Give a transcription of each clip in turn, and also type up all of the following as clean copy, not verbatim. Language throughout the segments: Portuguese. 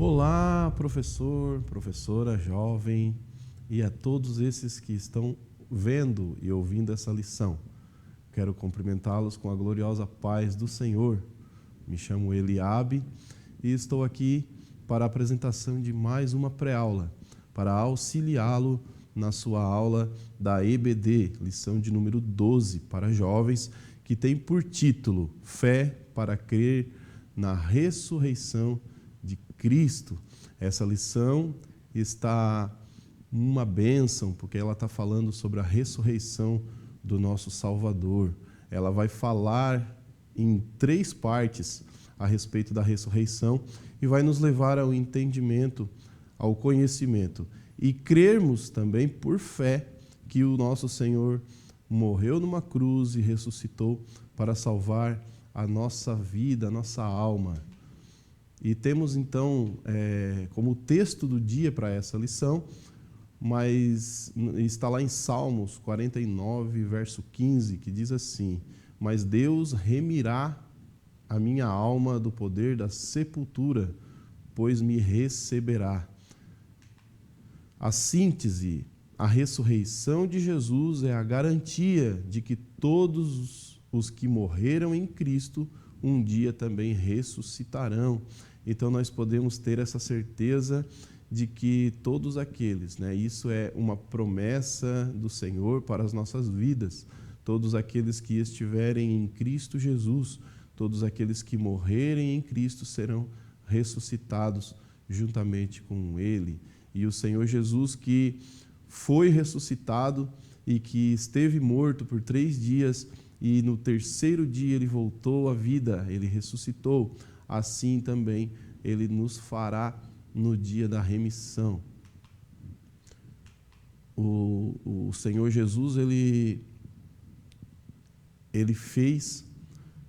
Olá, professor, professora, jovem e a todos esses que estão vendo e ouvindo essa lição. Quero cumprimentá-los com a gloriosa paz do Senhor. Me chamo Eliabe e estou aqui para a apresentação de mais uma pré-aula, para auxiliá-lo na sua aula da EBD, lição de número 12, para jovens, que tem por título Fé para crer na ressurreição de Cristo. Essa lição está uma bênção, porque ela está falando sobre a ressurreição do nosso Salvador. Ela vai falar em 3 partes a respeito da ressurreição e vai nos levar ao entendimento, ao conhecimento e crermos também por fé que o nosso Senhor morreu numa cruz e ressuscitou para salvar a nossa vida, a nossa alma. E temos então como texto do dia para essa lição, mas está lá em Salmos 49, verso 15, que diz assim: mas Deus remirá a minha alma do poder da sepultura, pois me receberá. A síntese, a ressurreição de Jesus é a garantia de que todos os que morreram em Cristo um dia também ressuscitarão. Então nós podemos ter essa certeza de que todos aqueles, isso é uma promessa do Senhor para as nossas vidas, todos aqueles que estiverem em Cristo Jesus, todos aqueles que morrerem em Cristo serão ressuscitados juntamente com Ele. E o Senhor Jesus, que foi ressuscitado e que esteve morto por 3 dias e no 3º dia Ele voltou à vida, Ele ressuscitou, assim também Ele nos fará no dia da remissão. O Senhor Jesus, Ele fez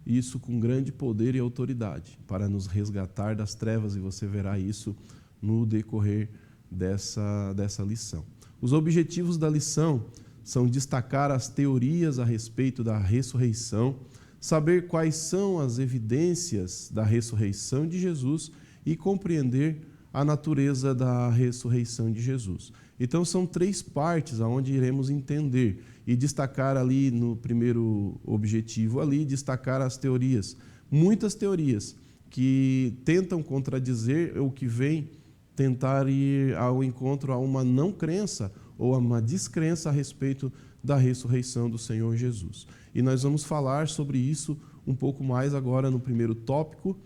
isso com grande poder e autoridade para nos resgatar das trevas, e você verá isso no decorrer dessa lição. Os objetivos da lição são destacar as teorias a respeito da ressurreição, saber quais são as evidências da ressurreição de Jesus e compreender a natureza da ressurreição de Jesus. Então são 3 partes aonde iremos entender e destacar ali no primeiro objetivo ali, destacar as teorias. Muitas teorias que tentam contradizer o que vem tentar ir ao encontro a uma não crença ou a uma descrença a respeito da ressurreição do Senhor Jesus. E nós vamos falar sobre isso um pouco mais agora no primeiro tópico.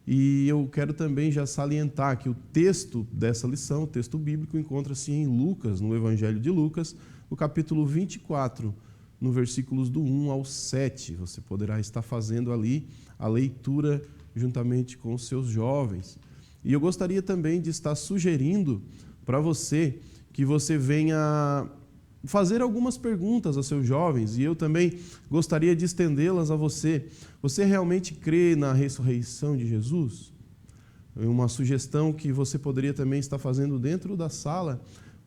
E eu quero também já salientar que o texto dessa lição, o texto bíblico, encontra-se em Lucas, no Evangelho de Lucas, no capítulo 24, no versículos do 1 ao 7. Você poderá estar fazendo ali a leitura juntamente com os seus jovens. E eu gostaria também de estar sugerindo para você que você venha fazer algumas perguntas aos seus jovens, e eu também gostaria de estendê-las a você. Você realmente crê na ressurreição de Jesus? Uma sugestão que você poderia também estar fazendo dentro da sala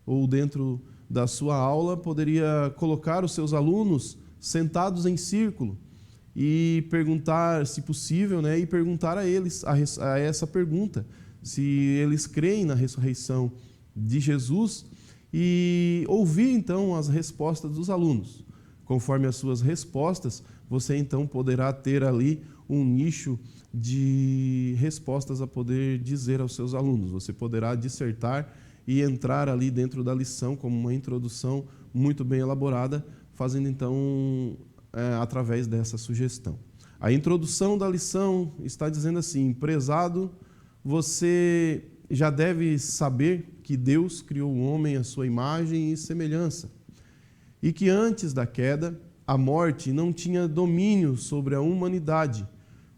ou dentro da sua aula, poderia colocar os seus alunos sentados em círculo e perguntar, se possível, e perguntar a eles a essa pergunta, se eles creem na ressurreição de Jesus, e ouvir então as respostas dos alunos. Conforme as suas respostas, você então poderá ter ali um nicho de respostas a poder dizer aos seus alunos. Você poderá dissertar e entrar ali dentro da lição como uma introdução muito bem elaborada, fazendo então através dessa sugestão. A introdução da lição está dizendo assim: prezado, você já deve saber que Deus criou o homem à sua imagem e semelhança, e que antes da queda, a morte não tinha domínio sobre a humanidade.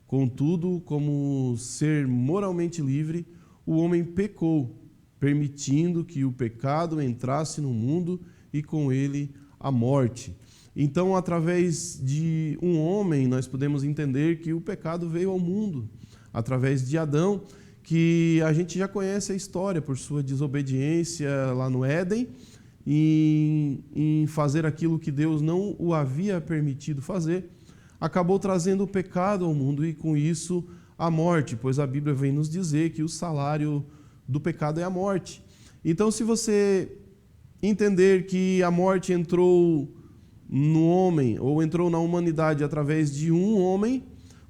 Contudo, como ser moralmente livre, o homem pecou, permitindo que o pecado entrasse no mundo e com ele a morte. Então, através de um homem, nós podemos entender que o pecado veio ao mundo, através de Adão, que a gente já conhece a história por sua desobediência lá no Éden, em fazer aquilo que Deus não o havia permitido fazer, acabou trazendo o pecado ao mundo e com isso a morte, pois a Bíblia vem nos dizer que o salário do pecado é a morte. Então, se você entender que a morte entrou no homem, ou entrou na humanidade através de um homem,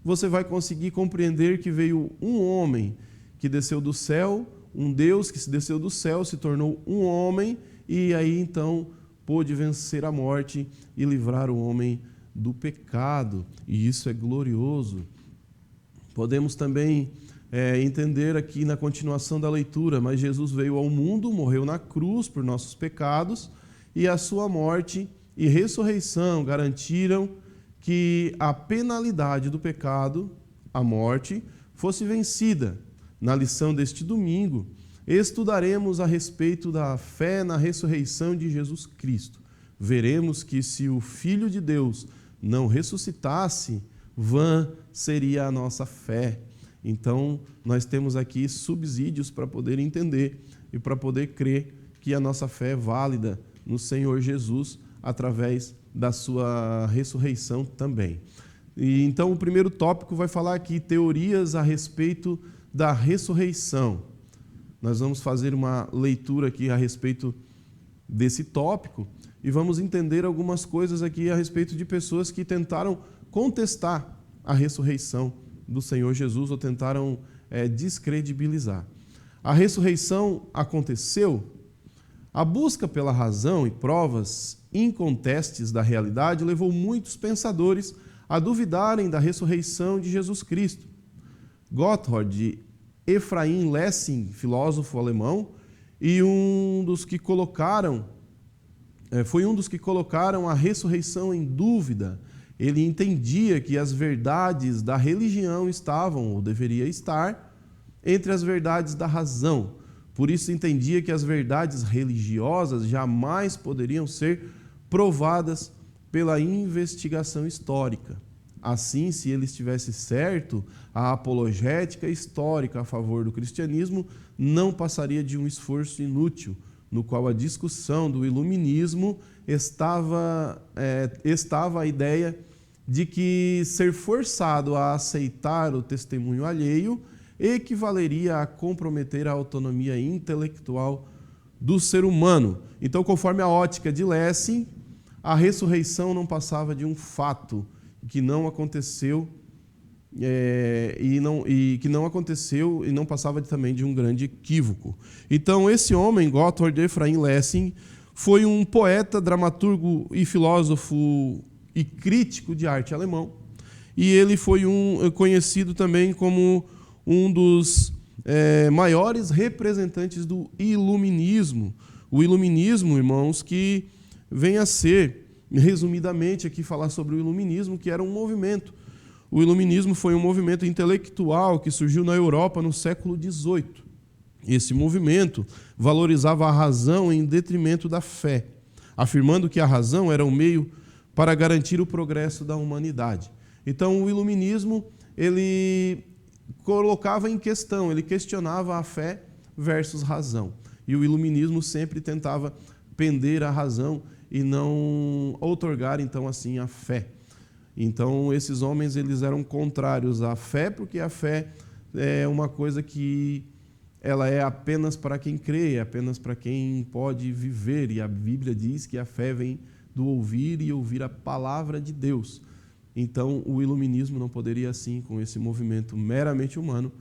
você vai conseguir compreender que veio um homem que desceu do céu, um Deus que se desceu do céu, se tornou um homem, e aí então pôde vencer a morte e livrar o homem do pecado. E isso é glorioso. Podemos também entender aqui na continuação da leitura, mas Jesus veio ao mundo, morreu na cruz por nossos pecados, e a sua morte e ressurreição garantiram que a penalidade do pecado, a morte, fosse vencida. Na lição deste domingo, estudaremos a respeito da fé na ressurreição de Jesus Cristo. Veremos que se o Filho de Deus não ressuscitasse, vã seria a nossa fé. Então, nós temos aqui subsídios para poder entender e para poder crer que a nossa fé é válida no Senhor Jesus através da sua ressurreição também. E então, o primeiro tópico vai falar aqui teorias a respeito da ressurreição. Nós vamos fazer uma leitura aqui a respeito desse tópico e vamos entender algumas coisas aqui a respeito de pessoas que tentaram contestar a ressurreição do Senhor Jesus ou tentaram descredibilizar. A ressurreição aconteceu? A busca pela razão e provas incontestes da realidade levou muitos pensadores a duvidarem da ressurreição de Jesus Cristo. Gotthold Ephraim Lessing, filósofo alemão, e foi um dos que colocaram a ressurreição em dúvida. Ele entendia que as verdades da religião estavam, ou deveria estar, entre as verdades da razão. Por isso entendia que as verdades religiosas jamais poderiam ser provadas pela investigação histórica. Assim, se ele estivesse certo, a apologética histórica a favor do cristianismo não passaria de um esforço inútil, no qual a discussão do iluminismo estava a ideia de que ser forçado a aceitar o testemunho alheio equivaleria a comprometer a autonomia intelectual do ser humano. Então, conforme a ótica de Lessing, a ressurreição não passava de um fato que não aconteceu e não passava também de um grande equívoco. Então, esse homem, Gotthold Ephraim Lessing, foi um poeta, dramaturgo e filósofo e crítico de arte alemão. E ele foi conhecido também como um dos maiores representantes do iluminismo. O iluminismo, irmãos, que vem a ser, resumidamente aqui, falar sobre o iluminismo, que era um movimento. O iluminismo foi um movimento intelectual que surgiu na Europa no século XVIII. Esse movimento valorizava a razão em detrimento da fé, afirmando que a razão era o meio para garantir o progresso da humanidade. Então, o iluminismo, ele colocava em questão, ele questionava a fé versus razão. E o iluminismo sempre tentava pender a razão e não outorgar, então, assim, a fé. Então, esses homens, eles eram contrários à fé, porque a fé é uma coisa que ela é apenas para quem crê, é apenas para quem pode viver. E a Bíblia diz que a fé vem do ouvir e ouvir a palavra de Deus. Então, o iluminismo não poderia, assim, com esse movimento meramente humano,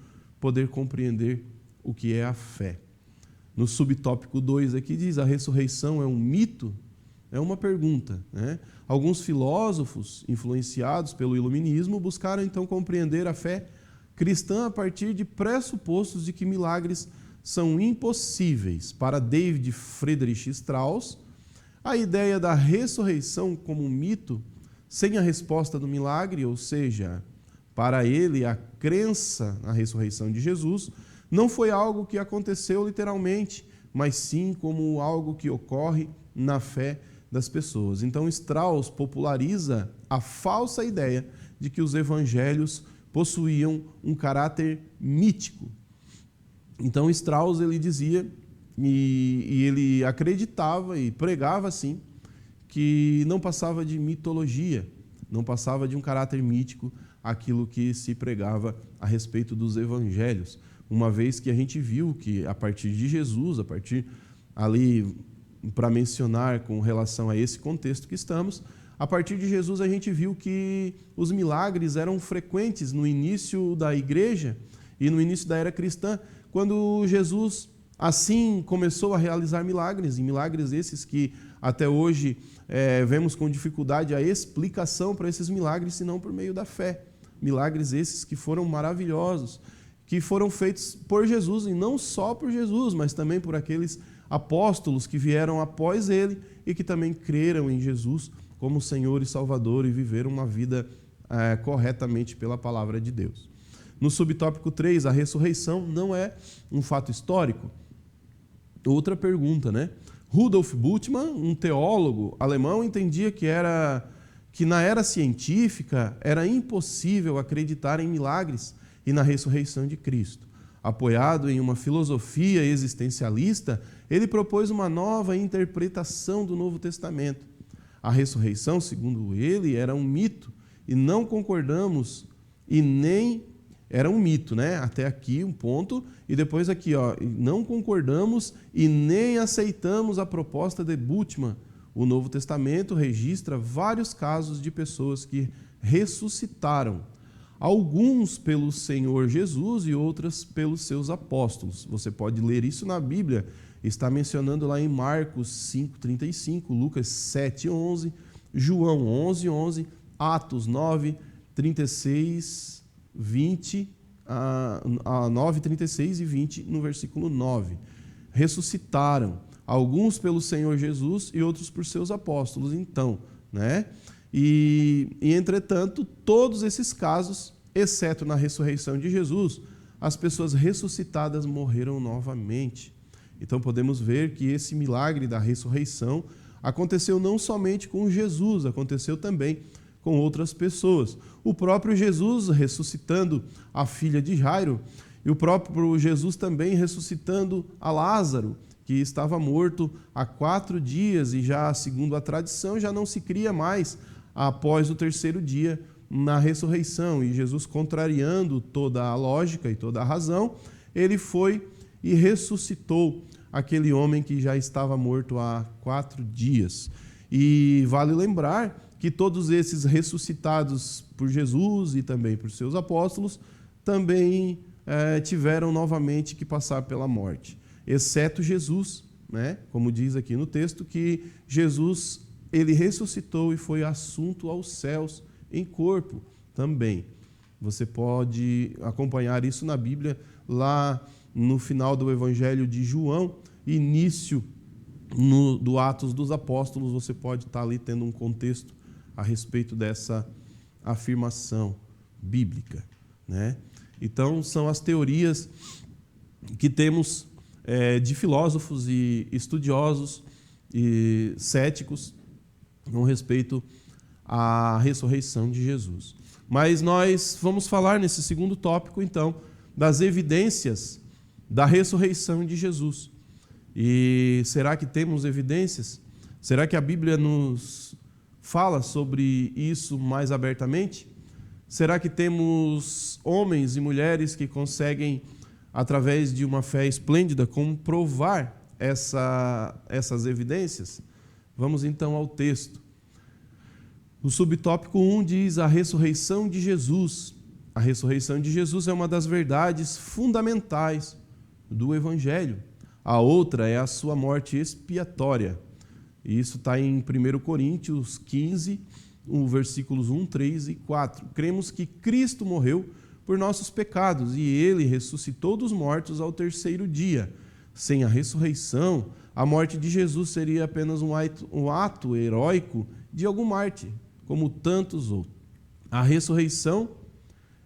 poder compreender o que é a fé. No subtópico 2 aqui diz, a ressurreição é um mito? É uma pergunta, né? Alguns filósofos, influenciados pelo iluminismo, buscaram então compreender a fé cristã a partir de pressupostos de que milagres são impossíveis. Para David Friedrich Strauss, a ideia da ressurreição como um mito, sem a resposta do milagre, ou seja, para ele a crença na ressurreição de Jesus, não foi algo que aconteceu literalmente, mas sim como algo que ocorre na fé das pessoas. Então, Strauss populariza a falsa ideia de que os evangelhos possuíam um caráter mítico. Então, Strauss, ele dizia, e ele acreditava e pregava assim, que não passava de mitologia, não passava de um caráter mítico aquilo que se pregava a respeito dos evangelhos. uma vez que a gente viu que a partir de Jesus, a partir ali, para mencionar com relação a esse contexto que estamos, a partir de Jesus a gente viu que os milagres eram frequentes no início da igreja e no início da era cristã, quando Jesus assim começou a realizar milagres, e milagres esses que até hoje vemos com dificuldade a explicação para esses milagres, senão por meio da fé. Milagres esses que foram maravilhosos, que foram feitos por Jesus, e não só por Jesus, mas também por aqueles apóstolos que vieram após ele e que também creram em Jesus como Senhor e Salvador e viveram uma vida corretamente pela palavra de Deus. No subtópico 3, a ressurreição não é um fato histórico. Outra pergunta, né? Rudolf Bultmann, um teólogo alemão, entendia que na era científica era impossível acreditar em milagres e na ressurreição de Cristo. Apoiado em uma filosofia existencialista, ele propôs uma nova interpretação do Novo Testamento. A ressurreição, segundo ele, era um mito e não concordamos e nem... Era um mito, né? Até aqui um ponto, e depois aqui, ó, não concordamos e nem aceitamos a proposta de Bultmann. O Novo Testamento registra vários casos de pessoas que ressuscitaram, alguns pelo Senhor Jesus e outras pelos seus apóstolos. Você pode ler isso na Bíblia, está mencionando lá em Marcos 5:35, Lucas 7:11, João 11:11, Atos 9:36, 20, 9, 36 e 20, no versículo 9. Ressuscitaram, alguns pelo Senhor Jesus e outros por seus apóstolos. Então, né? E entretanto, todos esses casos, exceto na ressurreição de Jesus, as pessoas ressuscitadas morreram novamente. Então podemos ver que esse milagre da ressurreição aconteceu não somente com Jesus, aconteceu também com outras pessoas. O próprio Jesus ressuscitando a filha de Jairo, e o próprio Jesus também ressuscitando a Lázaro, que estava morto há 4 dias e já, segundo a tradição, já não se cria mais após o 3º dia na ressurreição. E Jesus, contrariando toda a lógica e toda a razão, ele foi e ressuscitou aquele homem que já estava morto há 4 dias. E vale lembrar que todos esses ressuscitados por Jesus e também por seus apóstolos também tiveram novamente que passar pela morte, exceto Jesus, né? Como diz aqui no texto, que Jesus ele ressuscitou e foi assunto aos céus em corpo também. Você pode acompanhar isso na Bíblia, lá no final do Evangelho de João, início do Atos dos Apóstolos, você pode estar ali tendo um contexto a respeito dessa afirmação bíblica, né? Então, são as teorias que temos de filósofos e estudiosos e céticos com respeito à ressurreição de Jesus. Mas nós vamos falar nesse segundo tópico, então, das evidências da ressurreição de Jesus. E será que temos evidências? Será que a Bíblia nos fala sobre isso mais abertamente? Será que temos homens e mulheres que conseguem, através de uma fé esplêndida, comprovar essas evidências? Vamos então ao texto. O subtópico 1 diz a ressurreição de Jesus. A ressurreição de Jesus é uma das verdades fundamentais do Evangelho. A outra é a sua morte expiatória. Isso está em 1 Coríntios 15, versículos 1, 3 e 4. Cremos que Cristo morreu por nossos pecados e ele ressuscitou dos mortos ao 3º dia. Sem a ressurreição, a morte de Jesus seria apenas um ato heróico de algum mártir, como tantos outros. A ressurreição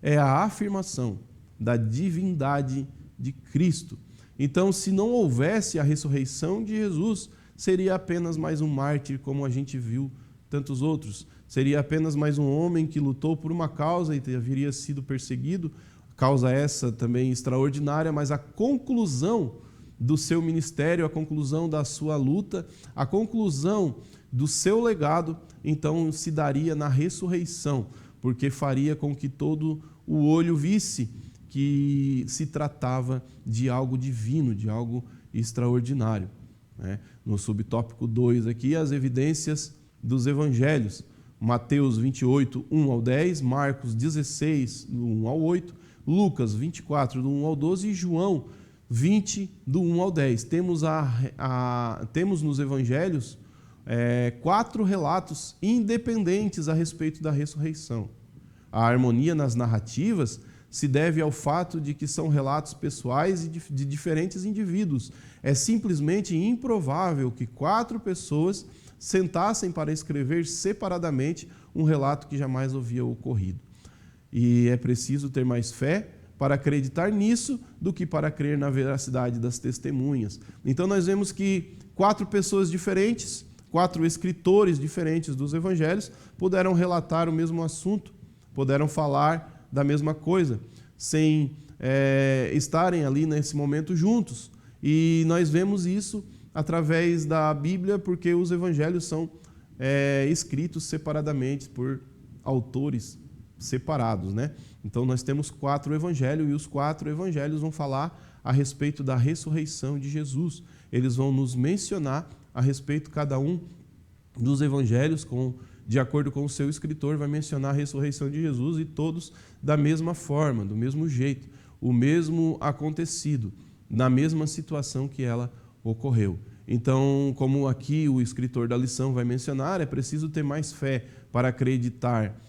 é a afirmação da divindade de Cristo. Então, se não houvesse a ressurreição de Jesus, seria apenas mais um mártir, como a gente viu tantos outros. Seria apenas mais um homem que lutou por uma causa e haveria sido perseguido, causa essa também extraordinária, mas a conclusão do seu ministério, a conclusão da sua luta, a conclusão do seu legado, então se daria na ressurreição, porque faria com que todo o olho visse que se tratava de algo divino, de algo extraordinário, né? No subtópico 2 aqui, as evidências dos evangelhos. Mateus 28, 1 ao 10, Marcos 16, do 1 ao 8, Lucas 24, do 1 ao 12 e João 20, do 1 ao 10. Temos nos evangelhos 4 relatos independentes a respeito da ressurreição. A harmonia nas narrativas se deve ao fato de que são relatos pessoais e de diferentes indivíduos. É simplesmente improvável que 4 pessoas sentassem para escrever separadamente um relato que jamais havia ocorrido. E é preciso ter mais fé para acreditar nisso do que para crer na veracidade das testemunhas. Então nós vemos que 4 pessoas diferentes, 4 escritores diferentes dos evangelhos puderam relatar o mesmo assunto, puderam falar da mesma coisa, sem estarem ali nesse momento juntos. E nós vemos isso através da Bíblia, porque os evangelhos são escritos separadamente por autores separados, né? Então nós temos 4 evangelhos, e os 4 evangelhos vão falar a respeito da ressurreição de Jesus. Eles vão nos mencionar a respeito, cada um dos evangelhos, de acordo com o seu escritor, vai mencionar a ressurreição de Jesus, e todos da mesma forma, do mesmo jeito, o mesmo acontecido, na mesma situação que ela ocorreu. Então, como aqui o escritor da lição vai mencionar, é preciso ter mais fé para acreditar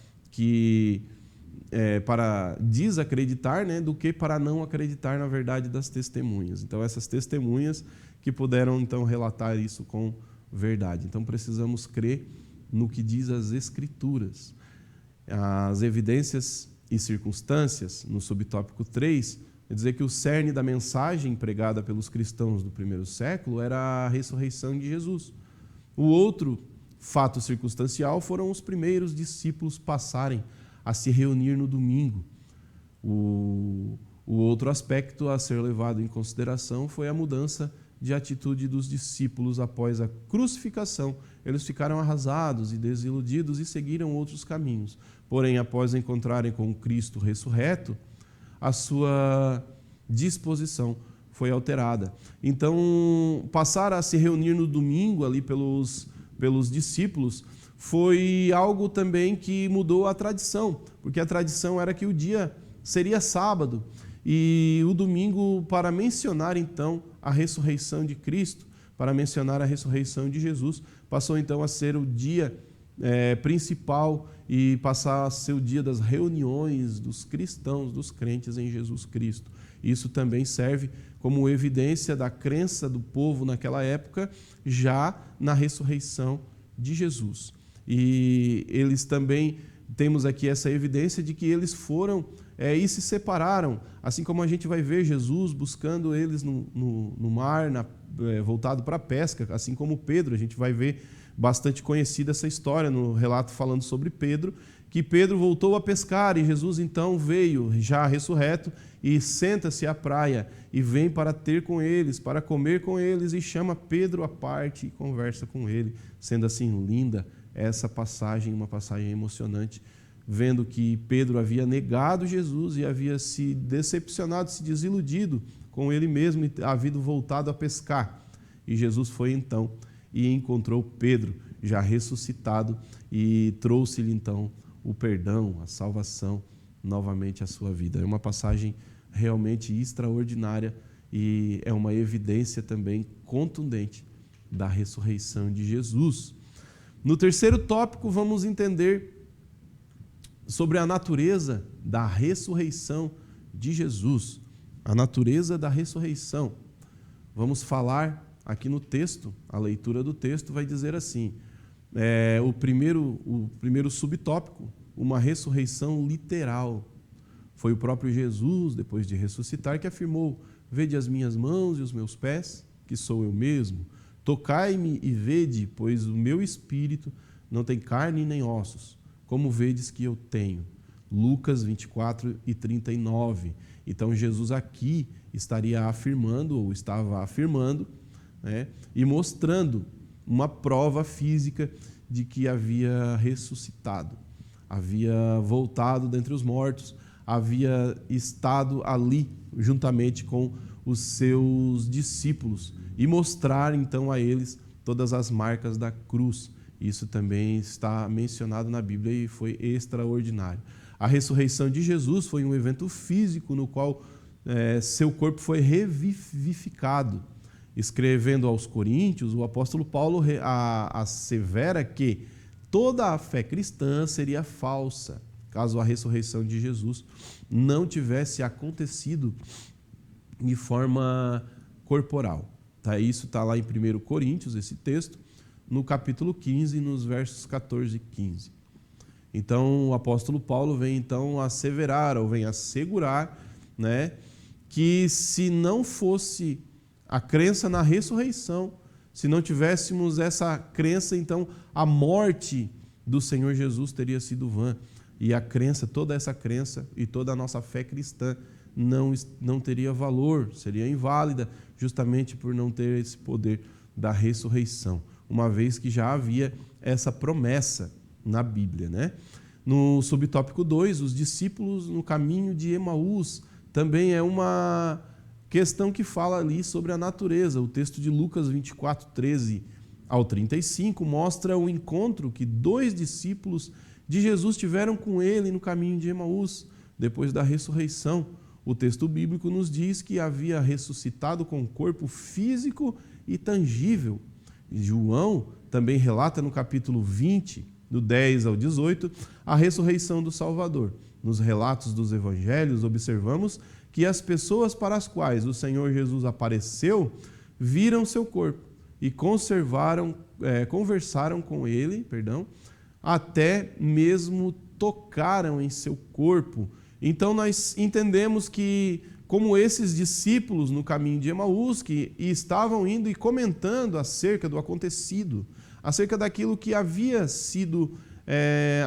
para desacreditar, né, do que para não acreditar na verdade das testemunhas. Então, essas testemunhas que puderam então relatar isso com verdade. Então, precisamos crer no que diz as Escrituras. As evidências e circunstâncias, no subtópico 3, quer dizer que o cerne da mensagem pregada pelos cristãos do primeiro século era a ressurreição de Jesus. O outro fato circunstancial foram os primeiros discípulos passarem a se reunir no domingo. O outro aspecto a ser levado em consideração foi a mudança de atitude dos discípulos após a crucificação. Eles ficaram arrasados e desiludidos e seguiram outros caminhos. Porém, após encontrarem com Cristo ressurreto, a sua disposição foi alterada. Então, passar a se reunir no domingo ali pelos discípulos foi algo também que mudou a tradição, porque a tradição era que o dia seria sábado, e o domingo, para mencionar então a ressurreição de Cristo, para mencionar a ressurreição de Jesus, passou então a ser o dia principal e passar a ser o dia das reuniões dos cristãos, dos crentes em Jesus Cristo. Isso também serve como evidência da crença do povo naquela época, já na ressurreição de Jesus. E eles também, temos aqui essa evidência de que eles foram e se separaram, assim como a gente vai ver Jesus buscando eles no mar, voltado para a pesca, assim como Pedro. A gente vai ver bastante conhecida essa história no relato falando sobre Pedro, que Pedro voltou a pescar e Jesus então veio já ressurreto e senta-se à praia e vem para ter com eles, para comer com eles, e chama Pedro à parte e conversa com ele, sendo assim linda essa passagem, uma passagem emocionante, vendo que Pedro havia negado Jesus e havia se decepcionado, se desiludido com ele mesmo e havido voltado a pescar. E Jesus foi então e encontrou Pedro já ressuscitado e trouxe-lhe então o perdão, a salvação novamente à sua vida. É uma passagem realmente extraordinária e é uma evidência também contundente da ressurreição de Jesus. No terceiro tópico, vamos entender sobre a natureza da ressurreição de Jesus. A natureza da ressurreição. Vamos falar aqui no texto, a leitura do texto vai dizer assim, o primeiro subtópico, uma ressurreição literal. Foi o próprio Jesus, depois de ressuscitar, que afirmou: vede as minhas mãos e os meus pés, que sou eu mesmo. Tocai-me e vede, pois o meu espírito não tem carne nem ossos, como vedes que eu tenho. Lucas 24 e 39. Então Jesus aqui estaria afirmando, ou estava afirmando, e mostrando uma prova física de que havia ressuscitado, havia voltado dentre os mortos, havia estado ali juntamente com os seus discípulos e mostrar então a eles todas as marcas da cruz. Isso também está mencionado na Bíblia e foi extraordinário. A ressurreição de Jesus foi um evento físico no qual seu corpo foi revivificado. Escrevendo aos Coríntios, o apóstolo Paulo assevera que toda a fé cristã seria falsa caso a ressurreição de Jesus não tivesse acontecido de forma corporal. Isso está lá em 1 Coríntios, esse texto, no capítulo 15, nos versos 14 e 15. Então, o apóstolo Paulo vem então asseverar, ou vem assegurar, que se não fosse a crença na ressurreição, se não tivéssemos essa crença, então a morte do Senhor Jesus teria sido vã. E a crença, toda essa crença e toda a nossa fé cristã não teria valor, seria inválida, justamente por não ter esse poder da ressurreição, uma vez que já havia essa promessa na Bíblia. No subtópico 2, os discípulos no caminho de Emaús, também é uma questão que fala ali sobre a natureza. O texto de Lucas 24, 13 ao 35 mostra o encontro que 2 discípulos de Jesus tiveram com ele no caminho de Emaús, depois da ressurreição. O texto bíblico nos diz que havia ressuscitado com corpo físico e tangível. João também relata no capítulo 20, do 10 ao 18, a ressurreição do Salvador. Nos relatos dos evangelhos, observamos que as pessoas para as quais o Senhor Jesus apareceu viram seu corpo e conversaram com ele, até mesmo tocaram em seu corpo. Então nós entendemos que, como esses discípulos no caminho de Emaús, que estavam indo e comentando acerca do acontecido, acerca daquilo que havia sido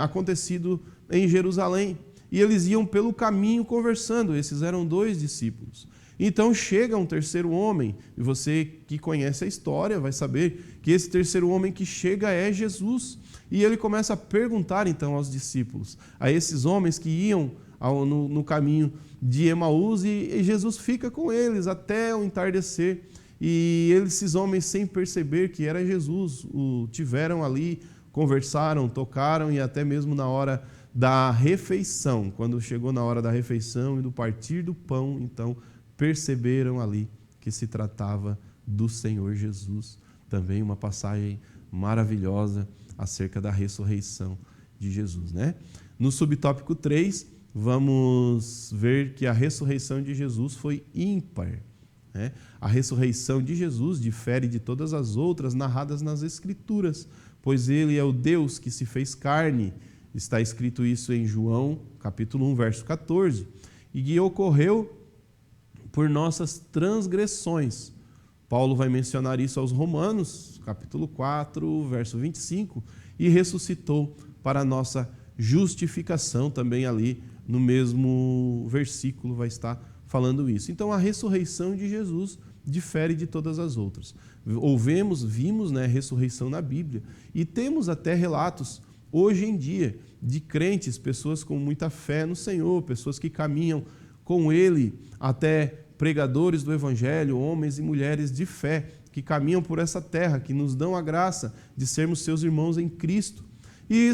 acontecido em Jerusalém. E eles iam pelo caminho conversando, esses eram 2 discípulos. Então chega um terceiro homem, e você que conhece a história vai saber que esse terceiro homem que chega é Jesus. E ele começa a perguntar então aos discípulos, a esses homens que iam no caminho de Emaús, e Jesus fica com eles até o entardecer. E esses homens, sem perceber que era Jesus, o tiveram ali, conversaram, tocaram, e até mesmo na hora da refeição, quando chegou na hora da refeição e do partir do pão, então perceberam ali que se tratava do Senhor Jesus. Também uma passagem maravilhosa acerca da ressurreição de Jesus. No subtópico 3, vamos ver que a ressurreição de Jesus foi ímpar. A ressurreição de Jesus difere de todas as outras narradas nas Escrituras, pois ele é o Deus que se fez carne. Está escrito isso em João, capítulo 1, verso 14. E que ocorreu por nossas transgressões. Paulo vai mencionar isso aos Romanos, capítulo 4, verso 25. E ressuscitou para a nossa justificação, também ali no mesmo versículo vai estar falando isso. Então a ressurreição de Jesus difere de todas as outras. Vimos ressurreição na Bíblia. E temos até relatos hoje em dia, de crentes, pessoas com muita fé no Senhor, pessoas que caminham com Ele, até pregadores do Evangelho, homens e mulheres de fé, que caminham por essa terra, que nos dão a graça de sermos seus irmãos em Cristo. E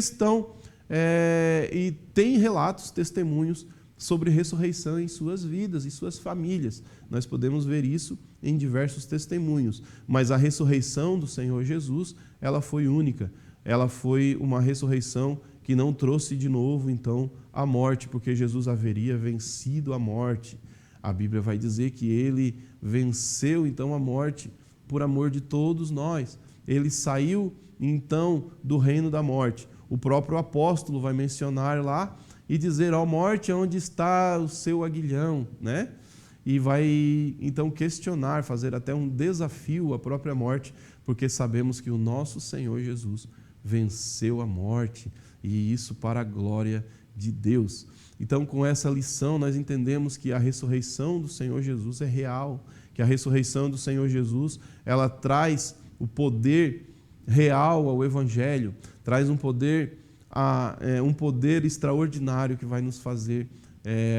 têm relatos, testemunhos sobre ressurreição em suas vidas e suas famílias. Nós podemos ver isso em diversos testemunhos. Mas a ressurreição do Senhor Jesus, ela foi única. Ela foi uma ressurreição que não trouxe de novo, então, a morte, porque Jesus haveria vencido a morte. A Bíblia vai dizer que ele venceu, então, a morte por amor de todos nós. Ele saiu, então, do reino da morte. O próprio apóstolo vai mencionar lá e dizer: ó morte, onde está o seu aguilhão? E vai, então, questionar, fazer até um desafio à própria morte, porque sabemos que o nosso Senhor Jesus venceu a morte, e isso para a glória de Deus. Então, com essa lição, nós entendemos que a ressurreição do Senhor Jesus é real, que a ressurreição do Senhor Jesus, ela traz o poder real ao Evangelho, traz um poder extraordinário que vai nos fazer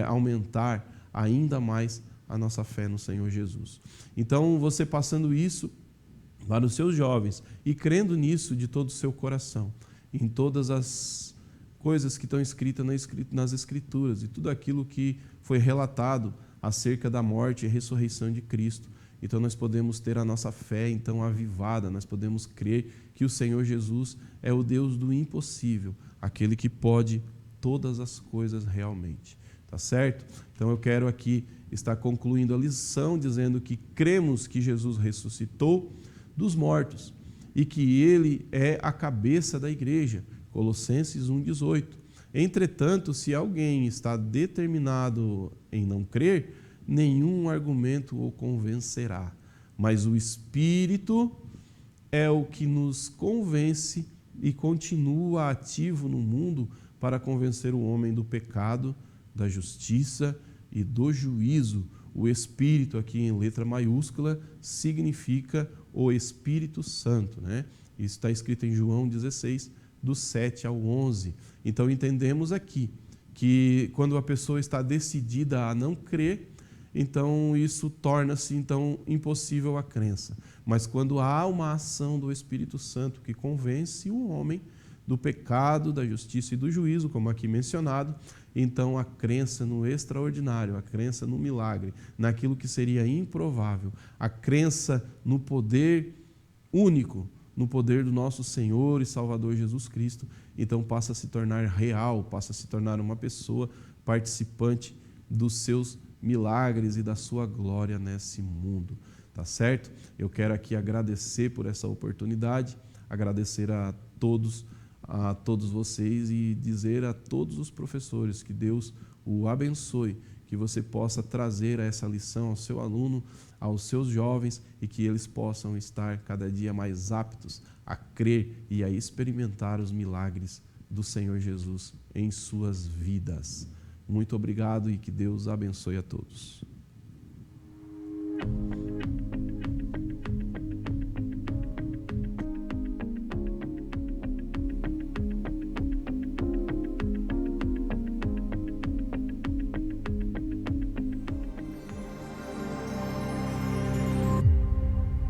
aumentar ainda mais a nossa fé no Senhor Jesus. Então, você passando isso para os seus jovens e crendo nisso de todo o seu coração, em todas as coisas que estão escritas nas Escrituras e tudo aquilo que foi relatado acerca da morte e ressurreição de Cristo. Então nós podemos ter a nossa fé então avivada, nós podemos crer que o Senhor Jesus é o Deus do impossível, aquele que pode todas as coisas realmente. Tá certo? Então eu quero aqui estar concluindo a lição dizendo que cremos que Jesus ressuscitou dos mortos e que ele é a cabeça da igreja. Colossenses 1,18. Entretanto, se alguém está determinado em não crer, nenhum argumento o convencerá. Mas o Espírito é o que nos convence e continua ativo no mundo para convencer o homem do pecado, da justiça e do juízo. O Espírito, aqui em letra maiúscula, significa o Espírito Santo, né? Isso está escrito em João 16, do 7 ao 11. Então entendemos aqui que quando a pessoa está decidida a não crer, então isso torna-se então impossível a crença. Mas quando há uma ação do Espírito Santo que convence o homem do pecado, da justiça e do juízo, como aqui mencionado, então a crença no extraordinário, a crença no milagre, naquilo que seria improvável, a crença no poder único, no poder do nosso Senhor e Salvador Jesus Cristo, então passa a se tornar real, passa a se tornar uma pessoa participante dos seus milagres e da sua glória nesse mundo, tá certo? Eu quero aqui agradecer por essa oportunidade, agradecer a todos vocês e dizer a todos os professores que Deus o abençoe, que você possa trazer essa lição ao seu aluno, aos seus jovens e que eles possam estar cada dia mais aptos a crer e a experimentar os milagres do Senhor Jesus em suas vidas. Muito obrigado e que Deus abençoe a todos.